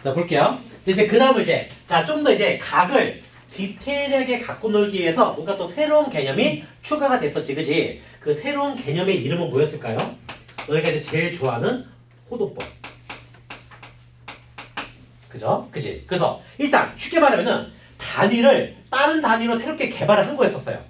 자, 볼게요. 이제 그 다음은 자, 좀 더 각을 디테일하게 갖고 놀기 위해서 뭔가 또 새로운 개념이 추가가 됐었지, 그지? 그 새로운 개념의 이름은 뭐였을까요? 너희가 이제 제일 좋아하는 호도법. 그죠? 그지? 그래서 일단 쉽게 말하면은 단위를 다른 단위로 새롭게 개발을 한 거였었어요.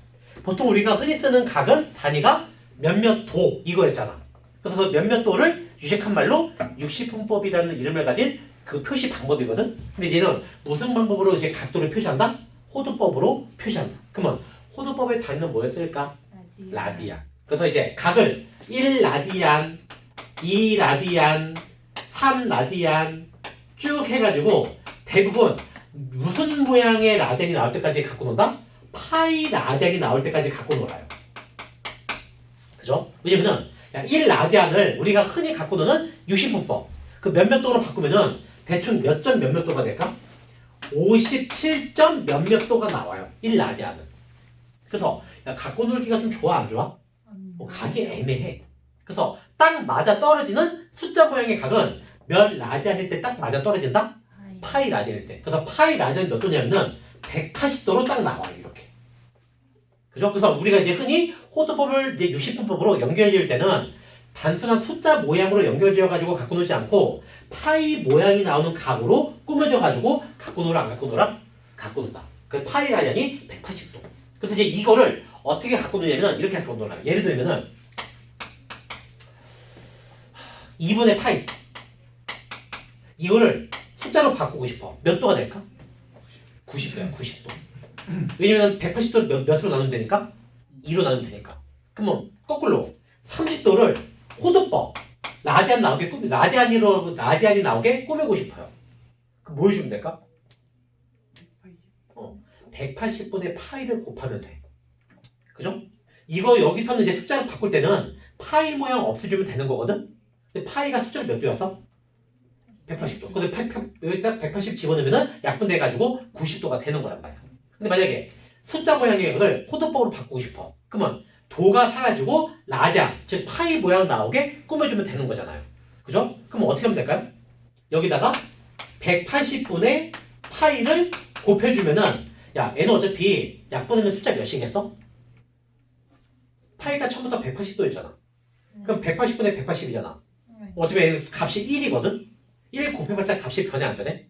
보통 우리가 흔히 쓰는 각은 단위가 몇몇 도 이거였잖아. 그래서 그 몇몇 도를 유식한 말로 육식분법이라는 이름을 가진 그 표시 방법이거든. 근데 얘는 무슨 방법으로 이제 각도를 표시한다? 호도법으로 표시한다. 그러면 호도법의 단위는 뭐였을까? 라디안. 그래서 이제 각을 1라디안, 2라디안, 3라디안 쭉 해가지고 대부분 무슨 모양의 라디안이 나올 때까지 갖고 논다? 파이 라디안이 나올 때까지 갖고 놀아요. 그죠? 왜냐면은 1라디안을 우리가 흔히 갖고 노는 유식분법 그 몇몇 도로 바꾸면은 대충 몇 점 몇몇 도가 될까? 57점 몇몇 도가 나와요. 1라디안은. 그래서 갖고 놀기가 좀 좋아 안 좋아? 각이 애매해. 그래서 딱 맞아 떨어지는 숫자 모양의 각은 몇 라디안일 때 딱 맞아 떨어진다? 파이 라디안일 때. 그래서 파이 라디안이 몇 도냐면은 180도로 딱 나와요. 이렇게. 그죠? 그래서 우리가 이제 흔히 호도법을 이제 60분법으로 연결지을 때는 단순한 숫자 모양으로 연결지어가지고 갖고 놀지 않고 파이 모양이 나오는 각으로 꾸며져가지고 갖고 놀아 안 갖고 놀아? 갖고 논다. 그 파이 라디안이 180도. 그래서 이제 이거를 어떻게 갖고 놀냐면 이렇게 갖고 놀아요. 예를 들면은 2분의 파이 이거를 숫자로 바꾸고 싶어. 몇 도가 될까? 90도야. 90도. 왜냐면 180도를 몇으로 나누면 되니까? 2로 나누면 되니까. 그러면 거꾸로 30도를 호도법 라디안 나오게 라디안이 나오게 꾸미고 싶어요. 그럼 뭐 해주면 될까? 180분의 파이를 곱하면 돼. 그죠? 이거 여기서는 이제 숫자를 바꿀 때는 파이 모양 없애주면 되는 거거든? 근데 파이가 숫자를 몇 도였어? 180도. 근데 여기다 180 집어넣으면 약분돼가지고 90도가 되는 거란 말이야. 근데 만약에 숫자 모양의 걸 호도법으로 바꾸고 싶어. 그러면 도가 사라지고 라디안, 즉 파이 모양 나오게 꾸며주면 되는 거잖아요. 그죠? 그럼 어떻게 하면 될까요? 여기다가 180분의 파이를 곱해주면은 야, 얘는 어차피 약분하면 숫자 몇이겠어? 파이가 처음부터 180도였잖아. 그럼 180분의 180이잖아. 어차피 얘는 값이 1이거든? 1 곱해봤자 값이 변해 안 변해?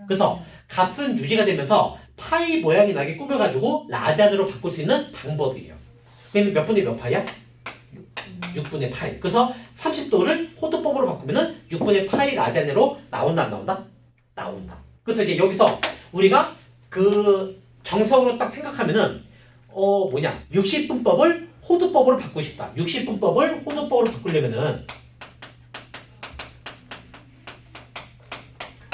그래서 값은 유지가 되면서 파이 모양이 나게 꾸며가지고 라디안으로 바꿀 수 있는 방법이에요. 얘는 몇 분의 몇 파이야? 6분의 파이. 그래서 30도를 호도법으로 바꾸면은 6분의 파이 라디안으로 나온다 안 나온다? 나온다. 그래서 이제 여기서 우리가 그 정석으로 딱 생각하면은 60분법을 호도법으로 바꾸고 싶다. 60분법을 호도법으로 바꾸려면은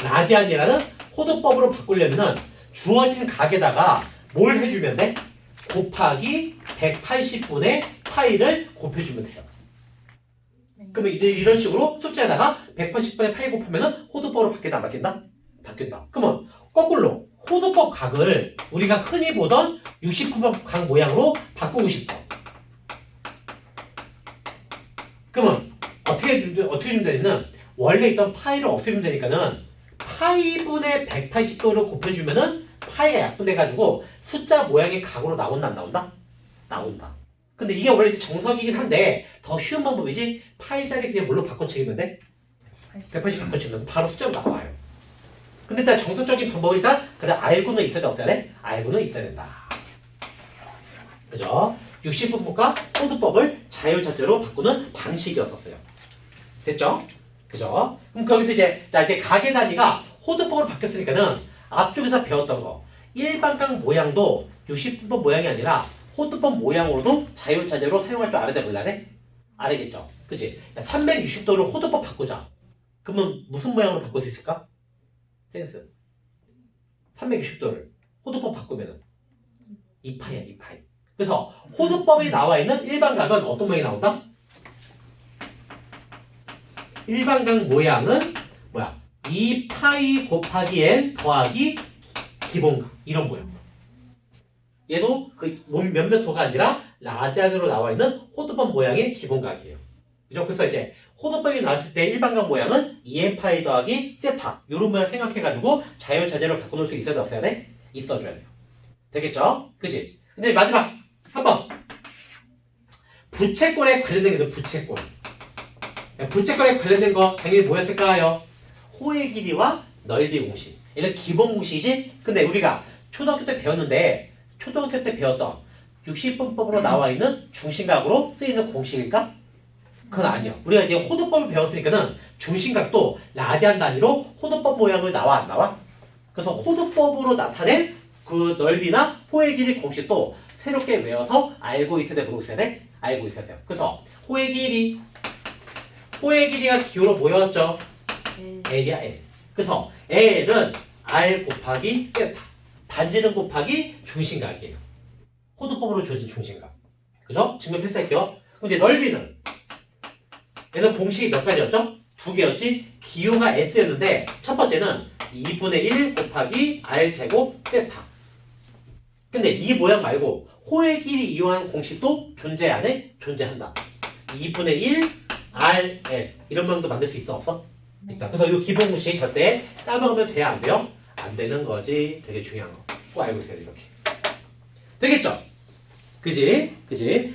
라디안이라는 호도법으로 바꾸려면은 주어진 각에다가 뭘 해주면 돼? 곱하기 180분의 파이를 곱해주면 돼요. 그러면 이런 식으로 숫자에다가 180분의 파이 곱하면은 호도법으로 바뀐다 안 바뀐다? 바뀐다. 그러면 거꾸로 호도법 각을 우리가 흔히 보던 60분법 각 모양으로 바꾸고 싶어. 그러면 어떻게 주면 되냐면 원래 있던 파이를 없애면 되니까는 파이분의 180도를 곱해주면은 파이가 약분돼가지고 숫자 모양의 각으로 나온다 안 나온다? 나온다. 근데 이게 원래 정석이긴 한데 더 쉬운 방법이지 파이 자리 그냥 뭘로 바꿔치기면 돼? 180 바꿔치면 바로 숫자로 나와요. 근데 일단 정석적인 방법을 일단 그래 알고는 있어야 돼 없어야 돼? 알고는 있어야 된다. 그죠? 60분법과 호도법을 자유자재로 바꾸는 방식이었었어요. 됐죠? 그죠? 그럼 거기서 이제 각의 단위가 호도법으로 바뀌었으니까는 앞쪽에서 배웠던 거 일반각 모양도 60분법 모양이 아니라 호도법 모양으로도 자유자재로 사용할 줄 알아야 돼 몰라야 돼? 알겠죠? 그치? 360도를 호도법 바꾸자. 그러면 무슨 모양으로 바꿀 수 있을까? 센스 360도를 호도법 바꾸면은 2파이야 2파이. 그래서 호도법이 나와 있는 일반각은 어떤 모양이 나온다? 일반각 모양은 뭐야? 2파이 곱하기 n 더하기 기본각 이런 모양. 얘도 그 몇몇 도가 아니라 라디안으로 나와 있는 호도법 모양의 기본각이에요. 그죠? 그래서 이제 호도법이 나왔을 때 일반각 모양은 2n파이 더하기 세타 요런 모양 생각해가지고 자유자재로 갖고 놀 수 있어야 돼 없어야 돼? 있어줘야 돼요. 되겠죠? 그치? 근데 마지막 3번 부채꼴에 관련된 게 부채꼴. 부채꼴에 관련된 거 당연히 뭐였을까요? 호의 길이와 넓이 공식. 이런 기본 공식이지? 근데 우리가 초등학교 때 배웠는데 초등학교 때 배웠던 60분법으로 나와 있는 중심각으로 쓰이는 공식일까? 그건 아니요. 우리가 이제 호도법을 배웠으니까는 중심각도 라디안 단위로 호도법 모양을 나와 안 나와? 그래서 호도법으로 나타낸 그 넓이나 호의 길이 공식도 새롭게 외워서 알고 있어야 돼, 모르고 있어야 돼? 알고 있어야 돼요. 그래서 호의 길이가 기호로 뭐였죠? L이야, L. 그래서 L은 R 곱하기 세타. 반지름 곱하기 중심각이에요. 호도법으로 주어진 중심각. 그죠? 증명 패스할게요. 그럼 이제 넓이는 얘는 공식이 몇 가지였죠? 두 개였지? 기호가 S였는데 첫 번째는 2분의 1 곱하기 R 제곱 세타. 근데 이 모양 말고 호의 길이 이용한 공식도 존재 안 해? 존재한다. 2분의 1 RL 이런 모양도 만들 수 있어 없어? 있다. 그래서 이 기본 공식 절대 까먹으면 돼야 안 돼요? 안 되는 거지. 되게 중요한 거. 꼭 알고 있어야 돼 이렇게. 되겠죠? 그지?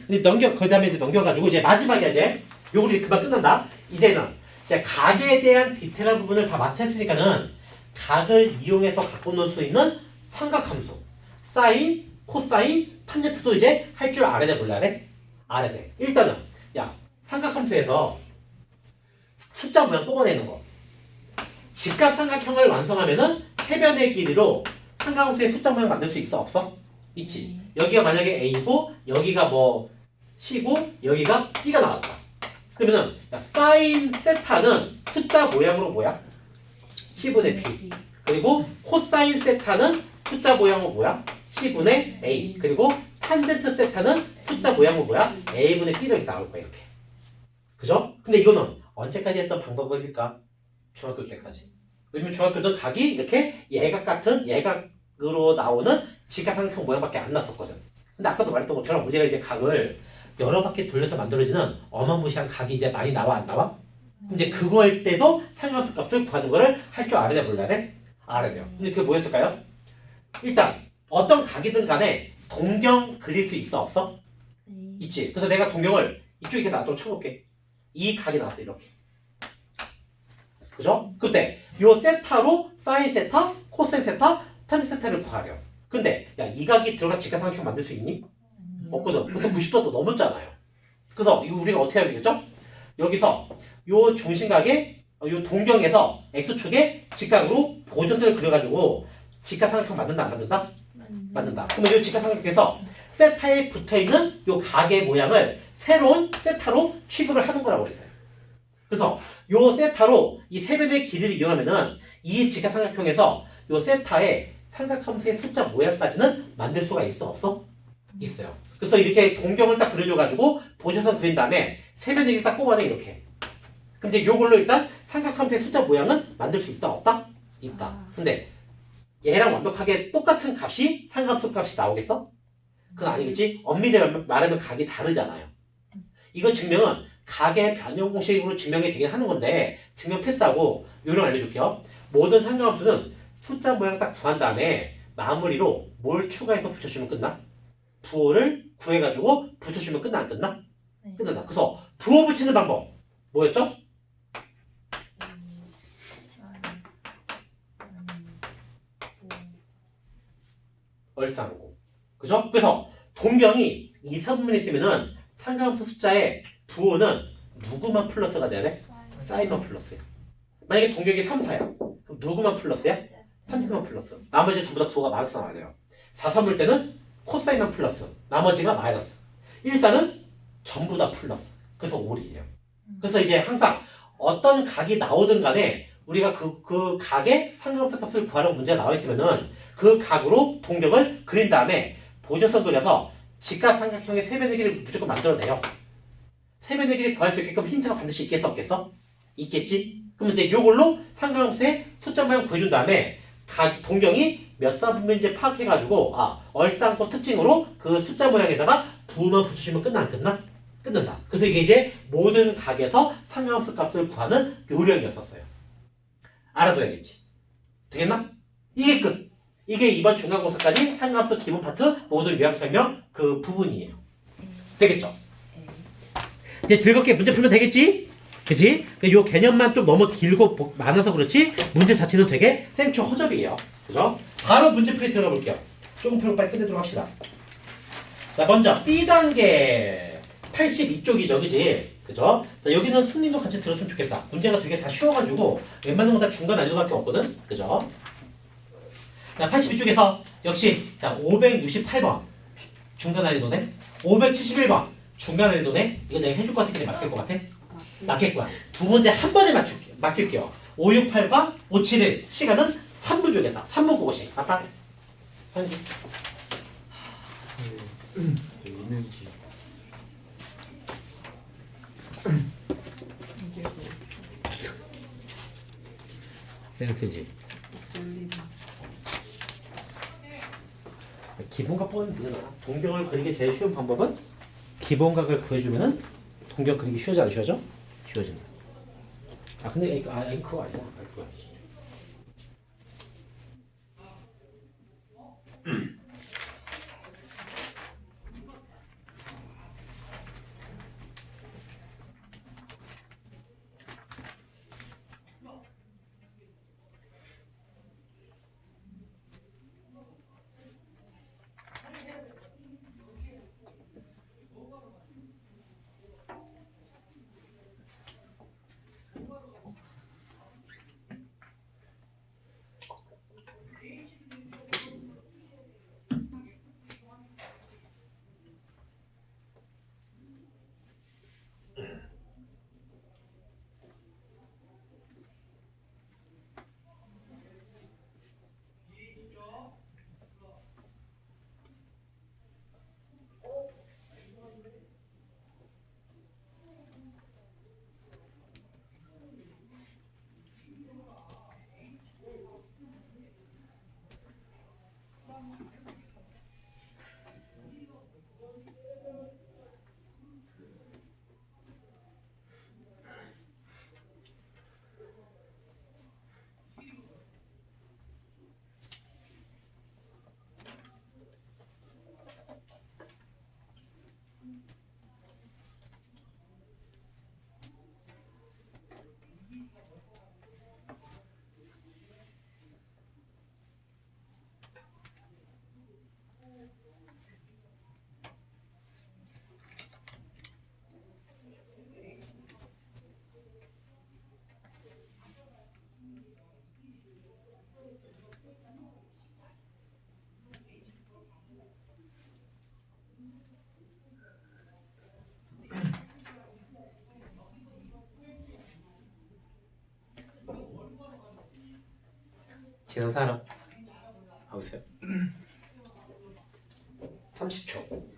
근데 그 다음에 이제 넘겨가지고 이제 마지막이야 이제. 요거를 그만 끝난다. 이제는 이제 각에 대한 디테일한 부분을 다 마스터했으니까는 각을 이용해서 갖고 놀 수 있는 삼각함수. 사인, 코사인, 탄젠트도 이제 할 줄 알아야 돼, 몰라야 돼? 알아야 돼. 일단은 야 삼각함수에서 숫자 모양 뽑아내는 거. 직각삼각형을 완성하면은 세변의 길이로 삼각함수의 숫자 모양 만들 수 있어 없어? 있지. 여기가 만약에 A고 여기가 뭐 C고 여기가 B가 나왔다. 그러면은 야, 사인 세타는 숫자 모양으로 뭐야? C분의 B. 그리고 코사인 세타는 숫자 모양으로 뭐야? C분의 A. 그리고 탄젠트 세타는 숫자 모양으로 뭐야? A분의 B로 이렇게 나올 거야 이렇게. 그죠? 근데 이거는 언제까지 했던 방법일까? 중학교 때까지. 왜냐면 중학교도 각이 이렇게 예각 같은 예각으로 나오는 직각삼각형 모양밖에 안 났었거든. 근데 아까도 말했던 것처럼 우리가 이제 각을 여러 바퀴 돌려서 만들어지는 어마무시한 각이 이제 많이 나와 안 나와? 이제 그거일 때도 상관수 값을 구하는 거를 할 줄 알아야 돼, 몰라야 돼? 알아야 돼요. 근데 그게 뭐였을까요? 일단 어떤 각이든 간에 동경 그릴 수 있어 없어? 있지. 그래서 내가 동경을 이쪽에 이렇게 놔두고 쳐볼게. 이 각이 나왔어 이렇게. 그죠? 그때 요 세타로 사인 세타, 코사인 세타, 탄젠트 세타를 구하래요. 근데 야 이 각이 들어간 직각삼각형 만들 수 있니? 없거든. 그래서 90도도 넘었잖아요. 그래서 이거 우리가 어떻게 하면 되겠죠? 여기서 요 중심각에 요 동경에서 x축에 직각으로 보전선을 그려가지고 직각삼각형 만든다 안 만든다? 만든다. 그러면 이 직각삼각형에서 세타에 붙어있는 요 각의 모양을 새로운 세타로 취급을 하는 거라고 그랬어요. 그래서 요 세타로 이 세변의 길이를 이용하면은 이 직각삼각형에서 요 세타의 삼각함수의 숫자 모양까지는 만들 수가 있어 없어? 있어요. 그래서 이렇게 동경을 딱 그려줘가지고 보조선 그린 다음에 세변을 딱 뽑아내 이렇게. 그럼 이제 요걸로 일단 삼각함수의 숫자 모양은 만들 수 있다 없다? 있다. 근데 얘랑 완벽하게 똑같은 값이 삼각함수 값이 나오겠어? 그건 아니겠지? 엄밀히 말하면 각이 다르잖아요. 이건 증명은 각의 변형 공식으로 증명이 되긴 하는 건데 증명 패스하고 요령 알려줄게요. 모든 삼각함수는 숫자 모양 딱 구한 다음에 마무리로 뭘 추가해서 붙여주면 끝나? 부호를 구해가지고 붙여주면 끝나 안 끝나? 끝난다. 그래서 부호 붙이는 방법 뭐였죠? 얼싸안고. 그죠? 그래서 동경이 2, 3분의 있으면은 삼각함수 숫자의 부호는 누구만 플러스가 돼야 돼? 사인만 플러스야. 만약에 동경이 3, 4야. 그럼 누구만 플러스야? 탄젠트만 플러스. 나머지 전부 다 부호가 마이너스 나와야 돼요. 4, 3일 때는 코사인만 플러스. 나머지가 마이너스. 1, 4는 전부 다 플러스. 그래서 5이에요. 그래서 이제 항상 어떤 각이 나오든 간에 우리가 그 각의 삼각함수 값을 구하는 문제가 나와 있으면은 그 각으로 동경을 그린 다음에 보조선 그려서 직각삼각형의 세변의 길이를 무조건 만들어내요. 세변의 길이 구할 수 있게끔 힌트가 반드시 있겠어 없겠어? 있겠지? 그럼 이제 요걸로 삼각함수의 숫자 모양 구해준 다음에 동경이 몇 사분면인지 파악해가지고 얼싸안고 특징으로 그 숫자 모양에다가 부호만 붙여주면 끝나 안 끝나? 끊는다. 그래서 이게 이제 모든 각에서 상관함수 값을 구하는 요령이었었어요. 알아둬야겠지. 되겠나? 이게 끝. 이게 이번 중간고사까지 상관함수 기본 파트 모든 요약 설명 그 부분이에요. 되겠죠? 이제 즐겁게 문제 풀면 되겠지? 그치? 요 개념만 좀 너무 길고 많아서 그렇지 문제 자체는 되게 생초 허접이에요. 그죠? 바로 문제 풀이 들어가 볼게요. 조금 풀고 빨리 끝내도록 합시다. 자, 먼저 B단계 82쪽이죠. 그지? 그죠? 자, 여기는 승리도 같이 들었으면 좋겠다. 문제가 되게 다 쉬워가지고 웬만한 건 다 중간 난이도밖에 없거든. 그죠? 자, 82쪽에서 역시 자 568번 중간 난이도네. 571번 중간 난이도네. 이거 내가 해줄 것 같은데 맡길 것 같아? 맡길 거야. 두 문제 한 번에 맡길게요. 568과 571 시간은 3분 주겠다. 3분 그것이. 아빠. 현지. 있는지. 센스지. 기본각 보면 되잖아. 동경을 그리기 제일 쉬운 방법은 기본각을 구해주면은 동경 그리기 쉬워져 안 쉬워져? 쉬워진다. 아 근데 그거 아니야. 그거 아니지. 지난 사람 가보세요. 30초.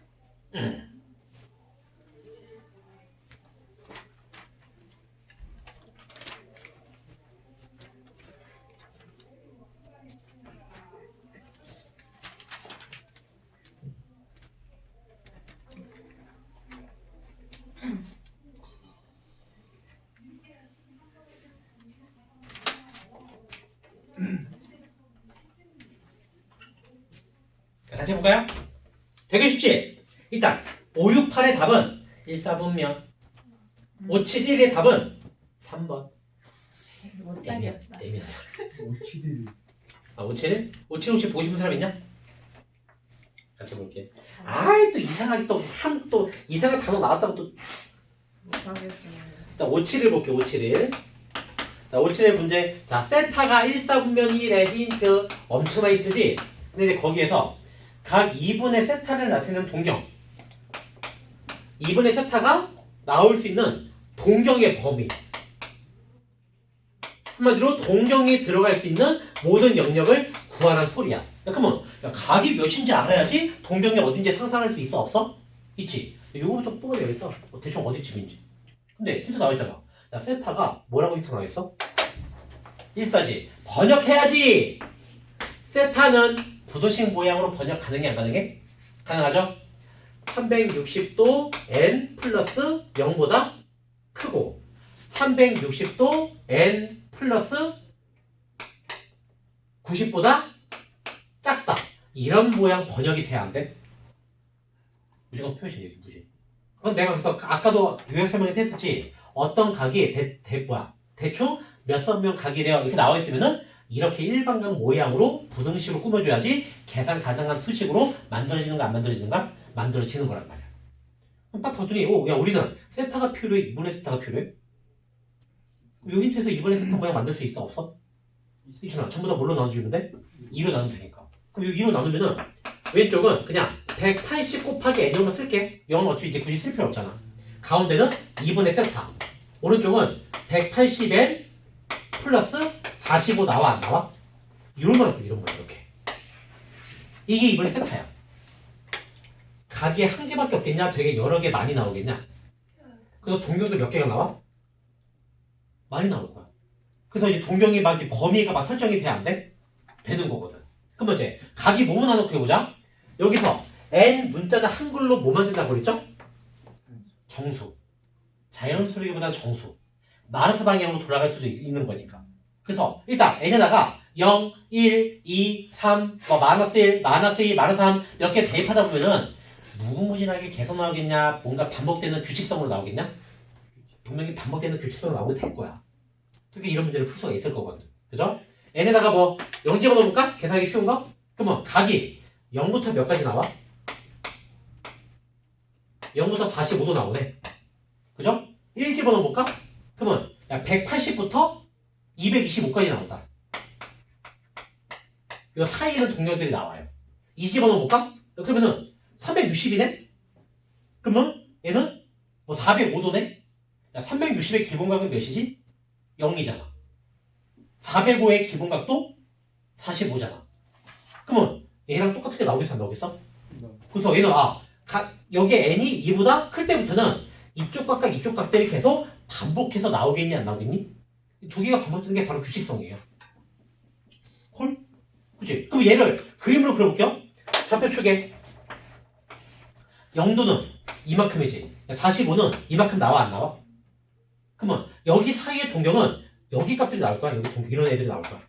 같이 해볼까요? 되게 쉽지? 일단 568의 답은 1사분면 571의 답은 3번 못답이었다. 애매하다. 571. 아 571? 571 혹시 보고 싶은 사람 있냐? 같이 볼게. 아이 또 이상하게 또 이상한 단어 나왔다고 또 못하겠어요. 일단 571 볼게. 571. 자 571 문제. 자 세타가 1사분면 1의 힌트 엄청난 힌트지? 근데 이제 거기에서 각 2분의 세타를 나타내는 동경 2분의 세타가 나올 수 있는 동경의 범위 한마디로 동경이 들어갈 수 있는 모든 영역을 구하라는 소리야. 그러면 각이 몇인지 알아야지 동경이 어딘지 상상할 수 있어 없어? 있지. 요거부터 뽑아내야겠다. 대충 어디쯤인지. 근데 힌트 나와있잖아. 야 세타가 뭐라고 힌트 나와있어? 1사지. 번역해야지. 세타는 부도식 모양으로 번역 가능해 안 가능해? 가능하죠? 360도 n 플러스 0보다 크고 360도 n 플러스 90보다 작다. 이런 모양 번역이 돼야 안 돼? 무조건 표시 얘기 무시. 그럼 내가 그래서 아까도 요약 설명을 했었지. 어떤 각이 대충 몇 선명 각이래요. 이렇게 나와 있으면은 이렇게 일반각 모양으로 부등식으로 꾸며줘야지 계산 가능한 수식으로 만들어지는가 안 만들어지는가? 만들어지는 거란 말이야. 그럼 딱 봤더니 야 우리는 세타가 필요해? 2분의 세타가 필요해? 요 힌트에서 2분의 세타 모양 만들 수 있어? 없어? 있잖아. 전부 다 뭘로 나눠주면 돼? 2로 나누면 되니까. 그럼 이 2로 나누면은 왼쪽은 그냥 180 곱하기 n 정도 쓸게. 0은 어차피 이제 굳이 쓸 필요 없잖아. 가운데는 2분의 세타. 오른쪽은 180n 플러스 45 나와 안 나와? 이런 거야 이렇게. 이게 2분의 세타야. 각이 한 개밖에 없겠냐? 되게 여러 개 많이 나오겠냐? 그래서 동경도 몇 개가 나와? 많이 나올 거야. 그래서 이제 동경이 막 범위가 막 설정이 돼 안 돼? 되는 거거든. 그러면 이제 각이 뭐뭐 나눠 해보자. 여기서 n 문자는 한글로 뭐 만든다고 그랬죠? 정수. 자연수리보다 정수. 마르스 방향으로 돌아갈 수도 있는 거니까. 그래서 일단 n에다가 0, 1, 2, 3, 마이너스 1, 마이너스 2, 마이너스 3 몇 개 대입하다 보면은 무궁무진하게 계속 나오겠냐? 뭔가 반복되는 규칙성으로 나오겠냐? 분명히 반복되는 규칙성으로 나오게 될 거야. 그렇게 이런 문제를 풀 수가 있을 거거든. 그죠? n에다가 뭐 0 집어넣어볼까? 계산하기 쉬운 거? 그러면 각이 0부터 몇 가지 나와? 0부터 45도 나오네. 그죠? 1 집어넣어볼까? 그러면 180부터 225까지 나온다. 이 사이에는 동력들이 나와요. 2 집어넣어볼까? 그러면은 360이네? 그러면 얘는 뭐 405도네? 360의 기본각은 몇이지? 0이잖아. 405의 기본각도 45잖아. 그러면 얘랑 똑같은 게 나오겠어 안 나오겠어? 그래서 얘는 여기에 n이 2보다 클 때부터는 이쪽 각각 이쪽 각들이 계속 반복해서 나오겠니 안 나오겠니? 두 개가 반복되는 게 바로 규칙성이에요. 콜? 그치? 그럼 얘를 그림으로 그려볼게요. 좌표축에 0도는 이만큼이지. 45는 이만큼 나와 안 나와? 그러면 여기 사이의 동경은 여기 값들이 나올 거야. 여기 동경 이런 애들이 나올 거야.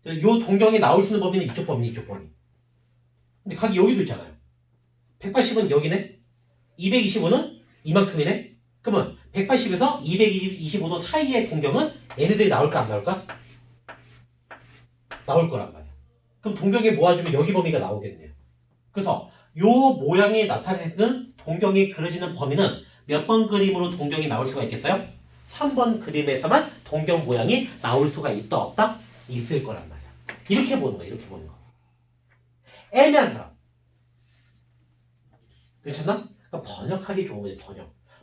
요 동경이 나올 수 있는 범위는 이쪽 범위, 이쪽 범위. 근데 각이 여기도 있잖아요. 180은 여기네. 225는 이만큼이네. 그러면 180에서 225도 사이의 동경은 얘네들이 나올까 안 나올까? 나올 거란 말이야. 그럼 동경에 모아주면 여기 범위가 나오겠네요. 그래서 요 모양이 나타내는 동경이 그려지는 범위는 몇 번 그림으로 동경이 나올 수가 있겠어요? 3번 그림에서만 동경 모양이 나올 수가 있다 없다? 있을 거란 말이야. 이렇게 보는 거야. 이렇게 보는 거. 애매한 사람. 괜찮나? 그러니까 번역하기 좋은 거지.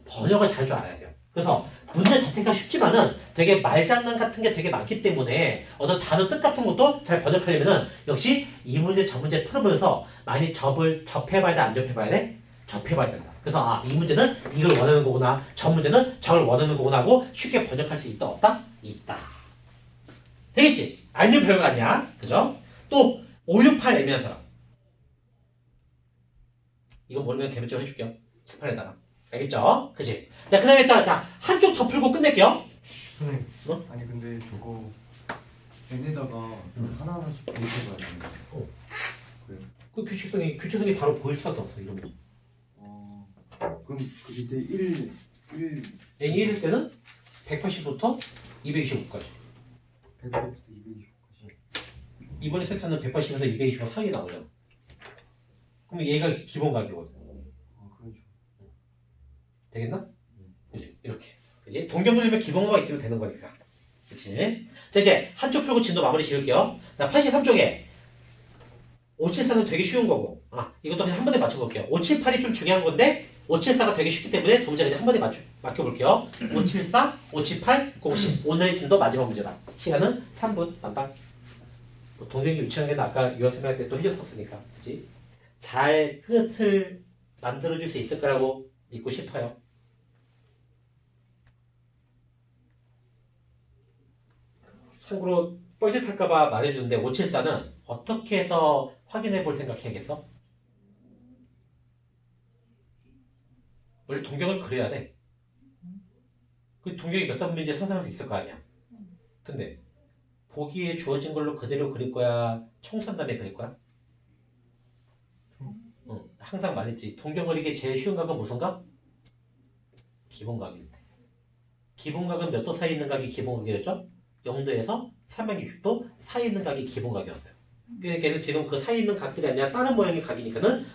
번역을 잘 줄 알아야 돼요. 그래서 문제 자체가 쉽지만은 되게 말장난 같은 게 되게 많기 때문에 어떤 단어 뜻 같은 것도 잘 번역하려면은 역시 이 문제 저 문제 풀어보면서 많이 접해봐야 돼? 안 접해봐야 돼? 접해봐야 된다. 그래서 이 문제는 이걸 원하는 거구나. 저 문제는 저걸 원하는 거구나 하고 쉽게 번역할 수 있다 없다? 있다. 되겠지? 알면 별거 아니야. 그죠? 또 568 애매한 사람. 이거 모르면 개별적으로 해줄게요. 18에다가. 알겠죠? 그치? 자, 그 다음에 자, 한쪽 더 풀고 끝낼게요. 선생님. 뭐? 아니 근데 저거 n에다가 하나하나씩 대입해봐야 되는 거예요. 그래요? 그 규칙성이 바로 보일 수밖에 없어. 이런 거. 그럼 그 밑에 1 n이 1일 때는 180부터 225까지. 100부터 220까지. 이번에 섹션은 180에서 225 사이에 나오잖아. 그럼 얘가 기본 가격이거든. 그렇죠. 되겠나? 그지? 이렇게. 그지? 동경 그리면 기본가가 있으면 되는 거니까. 그치? 자, 이제 한쪽 풀고 진도 마무리 지을게요. 자, 83쪽에 574는 되게 쉬운 거고. 이것도 그냥 한 번에 맞춰볼게요. 578이 좀 중요한 건데 574가 되게 쉽기 때문에 두 문제 그냥 한 번에 맡겨볼게요. 574, 578, 50. 오늘의 진도 마지막 문제다. 시간은 3분 만방. 동경이 유치원에는 아까 유학 생활 때 또 해줬었으니까. 그치? 잘 끝을 만들어줄 수 있을 거라고 믿고 싶어요. 참고로 뻘짓할까봐 말해주는데 574는 어떻게 해서 확인해 볼 생각 해야겠어? 원래 동경을 그려야 돼. 그 동경이 몇 사분면인지 상상할 수 있을 거 아니야. 근데 보기에 주어진 걸로 그대로 그릴 거야? 청소한 다음에 그릴 거야? 항상 말했지. 동경 그리기 제일 쉬운 각은 무슨 각? 기본각인데. 기본각은 몇 도 사이 있는 각이 기본각이었죠? 0도에서 360도 사이 있는 각이 기본각이었어요. 그러니까 걔는 지금 그 사이 있는 각들이 아니라 다른 모양의 각이니까는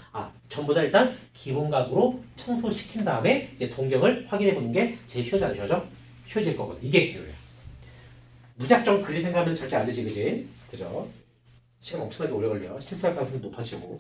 전부 다 일단 기본각으로 청소시킨 다음에 이제 동경을 확인해 보는 게 제일 쉬워지 않으셔죠? 쉬워질 거거든. 이게 기호예요. 무작정 그릴 생각하면 절대 안 되지, 그지? 그죠? 시간 엄청나게 오래 걸려. 실수할 가능성이 높아지고.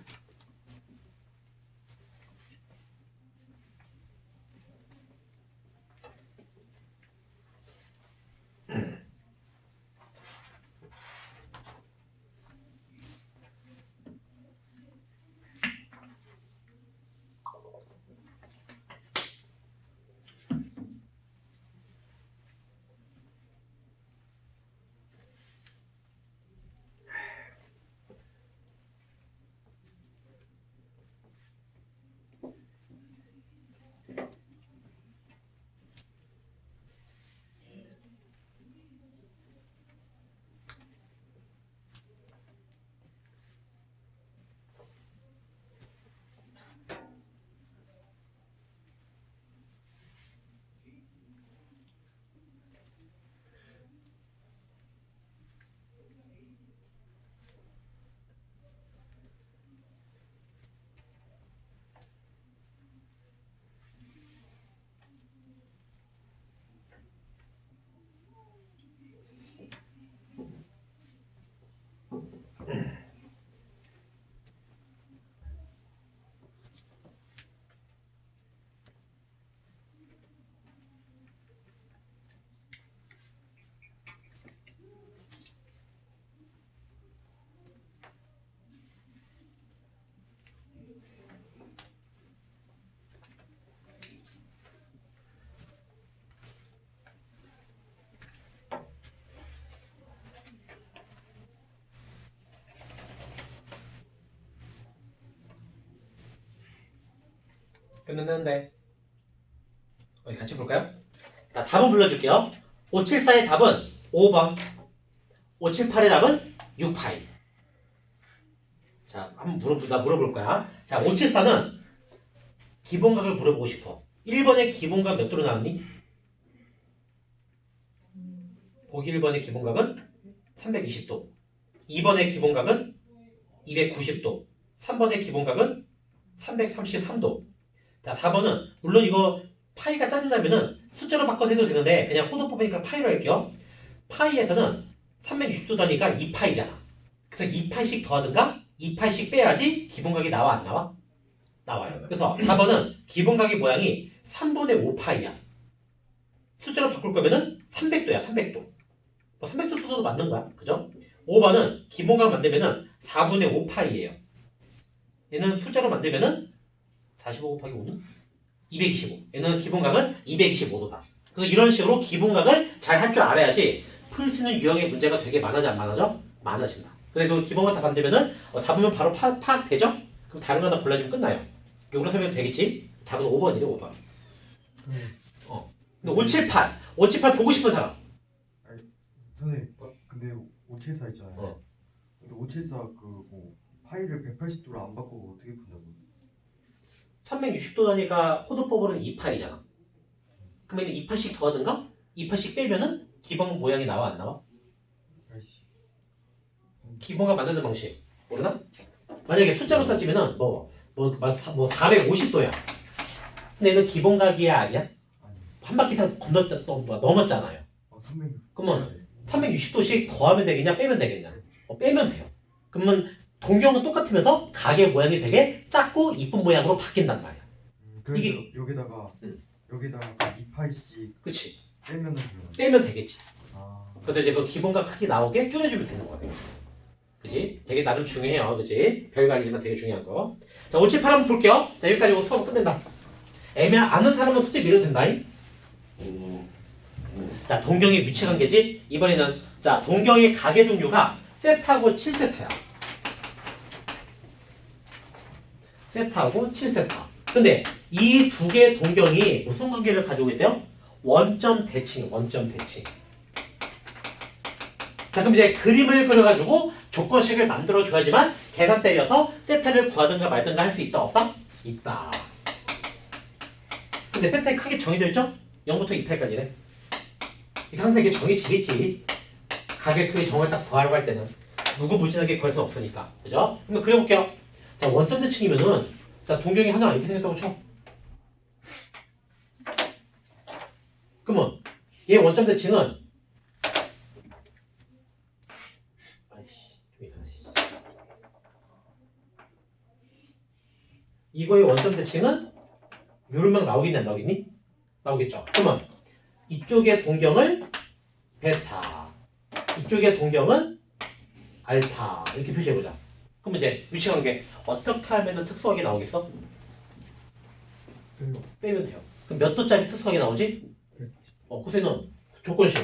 끝났는데 어디 같이 볼까요? 자, 답은 불러줄게요. 574의 답은 5번, 578의 답은 6파이. 자, 한번 물어볼 거야. 자, 574는 기본각을 물어보고 싶어. 1번의 기본각 몇 도로 나왔니? 보기 1번의 기본각은 320도, 2번의 기본각은 290도, 3번의 기본각은 333도. 자, 4번은 물론 이거 파이가 짜증나면은 숫자로 바꿔서 해도 되는데 그냥 호도 뽑으니까 파이로 할게요. 파이에서는 360도다니까 2파이잖아. 그래서 2파이씩 더하든가 2파이씩 빼야지 기본각이 나와 안 나와? 나와요. 그래서 4번은 기본각의 모양이 3분의 5파이야. 숫자로 바꿀 거면은 300도야. 300도. 뭐 300도도 맞는 거야. 그죠? 5번은 기본각 만들면은 4분의 5파이예요. 얘는 숫자로 만들면은 45 곱하기 5는 225. 얘는 기본각은 225도다. 그래서 이런 식으로 기본각을 잘 할 줄 알아야지 풀 수 있는 유형의 문제가 되게 많아져 안 많아져? 많아진다. 그래서 기본각 다 만들면은 4분면 바로 파악되죠? 그럼 다른 거 하나 골라주면 끝나요. 이걸로 설명 되겠지? 답은 5번이래 5번. 근데 578. 578 보고 싶은 사람. 선생님, 근데 574 있잖아요. 근데 574 뭐 파이를 180도로 안 바꾸고 어떻게 푼다고요? 360도다니까 호도법으로는 2파이잖아. 그러면 2파씩 더하든가 2파씩 빼면은 기본 모양이 나와 안 나와? 80. 기본각 만드는 방식 모르나? 만약에 숫자로 따지면은 뭐 450도야. 근데 얘는 기본각이야 아니야? 아니. 한 바퀴 상 넘었잖아요. 300. 그러면 360도씩 더하면 되겠냐 빼면 되겠냐? 빼면 돼요. 그러면 동경은 똑같으면서 각의 모양이 되게 작고 이쁜 모양으로 바뀐단 말이야. 그래서 이게- 여기다가 2파이씩 그치? 빼면은 돼요. 빼면 되겠지. 아. 그래서 이제 그 기본각 크기 나오게 줄여주면 되는 거야. 그치? 되게 나름 중요해요. 그치? 별거 아니지만 되게 중요한 거. 자, 578 한번 볼게요. 자, 여기까지 수업 끝낸다. 아는 사람은 숙제 밀어도 된다잉? 자, 동경의 위치관계지? 이번에는, 자, 동경의 가계 종류가 세타하고 7세타야. 세타하고 7세타. 근데 이 두 개의 동경이 무슨 관계를 가지고 있대요? 원점 대칭, 원점 대칭. 자, 그럼 이제 그림을 그려가지고 조건식을 만들어줘야지만 계산 때려서 세타를 구하든가 말든가 할 수 있다, 없다? 있다. 근데 세타의 크게 정해져 있죠? 0부터 2파이까지래. 항상 이게 정해지겠지. 가격 크게 정을 딱 구하려고 할 때는. 무궁무진하게 구할 수는 없으니까. 그죠? 그럼 그려볼게요. 자, 원점 대칭이면은, 자, 동경이 하나 이렇게 생겼다고 쳐. 그러면, 얘 원점 대칭은, 이거의 원점 대칭은 요런막 나오겠니 안 나오겠니? 나오겠죠. 그러면 이쪽의 동경을 베타, 이쪽의 동경은 알파 이렇게 표시해보자. 그럼 이제 위치관계 어떻게 하면 특수하게 나오겠어? 빼면 돼요. 그럼 몇 도짜리 특수하게 나오지? 고생은 조건식.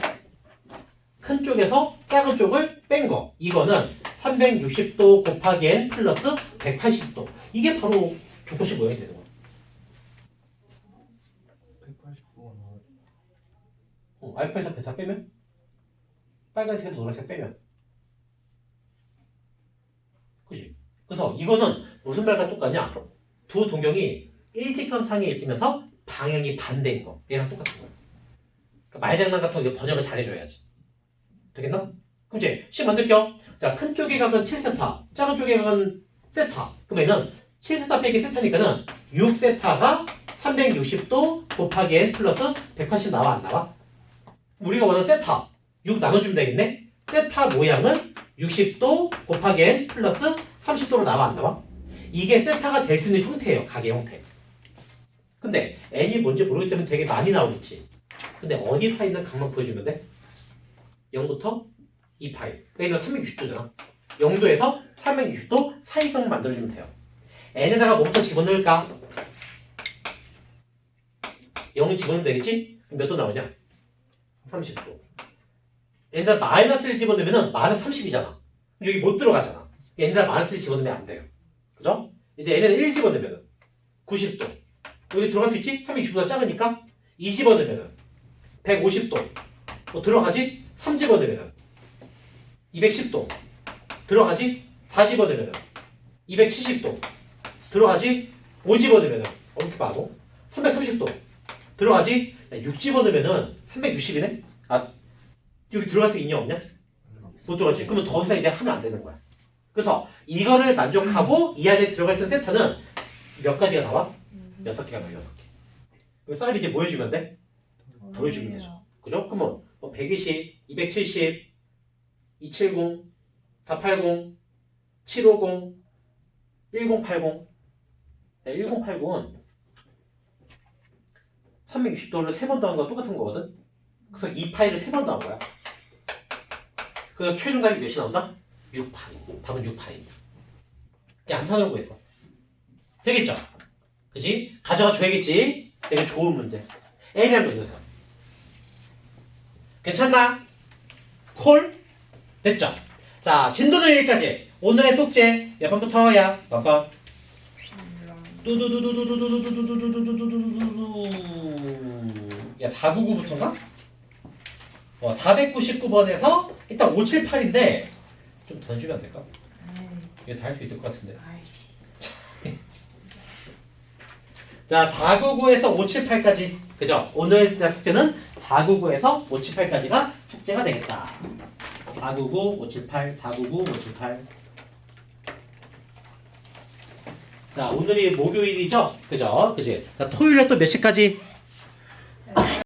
큰 쪽에서 작은 쪽을 뺀 거. 이거는 360도 곱하기 n 플러스 180도. 이게 바로 조건식 모양이 되는 거야. 180도가 알파에서 베타 빼면? 빨간색에서 노란색 빼면. 그지? 그래서 이거는 무슨 말과 똑같냐? 두 동경이 일직선 상에 있으면서 방향이 반대인 거. 얘랑 똑같은 거야. 그러니까 말장난 같은 거 번역을 잘 해줘야지. 되겠나? 그럼 이제 식 만들게요. 자, 큰 쪽의 각은 7세타, 작은 쪽의 각은 세타. 그러면은 7세타 빼기 세타니까는 6세타가 360도 곱하기 n 플러스 180 나와 안 나와? 우리가 원하는 세타 6 나눠주면 되겠네? 세타 모양은 60도 곱하기 n 플러스 30도로 나와 안 나와? 이게 세타가 될 수 있는 형태예요. 가게 형태. 근데 n이 뭔지 모르기 때문에 되게 많이 나오겠지. 근데 어디 사 있는 각만 구해주면 돼? 0부터 2파이. 그러니까 360도잖아. 0도에서 360도 사이각만 만들어주면 돼요. n에다가 뭐부터 집어넣을까? 0을 집어넣으면 되겠지? 그럼 몇 도 나오냐? 30도. n에다 마이너스를 집어넣으면 마이너스 30이잖아. 여기 못 들어가잖아. n에다 마이너스를 집어넣으면 안 돼요. 그죠? 이제 n에다 1 집어넣으면 90도. 여기 들어갈 수 있지? 360도가 작으니까 2 집어넣으면 150도. 뭐 들어가지? 3 집어넣으면 210도. 들어가지? 4 집어넣으면 270도. 들어가지? 5 집어넣으면 어떻게 바보? 330도. 들어가지? 6 집어넣으면 360이네? 아, 여기 들어갈 수 있냐 없냐? 못 들어가지. 그러면 더 이상 이제 하면 안 되는 거야. 그래서 이거를 만족하고 이 안에 들어갈 수 있는 세타는 몇 가지가 나와? 6개가 나와, 6개. 쌀이 이제 뭐 해주면 돼? 더해주면 되죠. 그죠? 그러면 뭐 120, 270, 270, 480, 750, 1080. 1080은 360도를 3번 더한 거와 똑같은 거거든? 그래서 이 파이를 3번 더한 거야. 그래서 최종값이 몇이 나온다? 6파이. 답은 6파이. 이게 암산을 구했어. 되겠죠? 그지? 가져가 줘야겠지? 되게 좋은 문제. 애매한 거 있으세요. 괜찮나? 콜? 됐죠? 자, 진도는 여기까지. 오늘의 속제 몇 번부터야? 몇 번? 야, 499부터인가? 499번에서 일단 578인데 좀 더 주면 안 될까? 이거 다 할 수 있을 것 같은데. 자, 499에서 578까지. 그죠? 오늘 숙제는 499에서 578까지가 숙제가 되겠다. 499, 578, 499, 578. 자, 오늘이 목요일이죠? 그죠? 그지? 자, 토요일에 또 몇 시까지?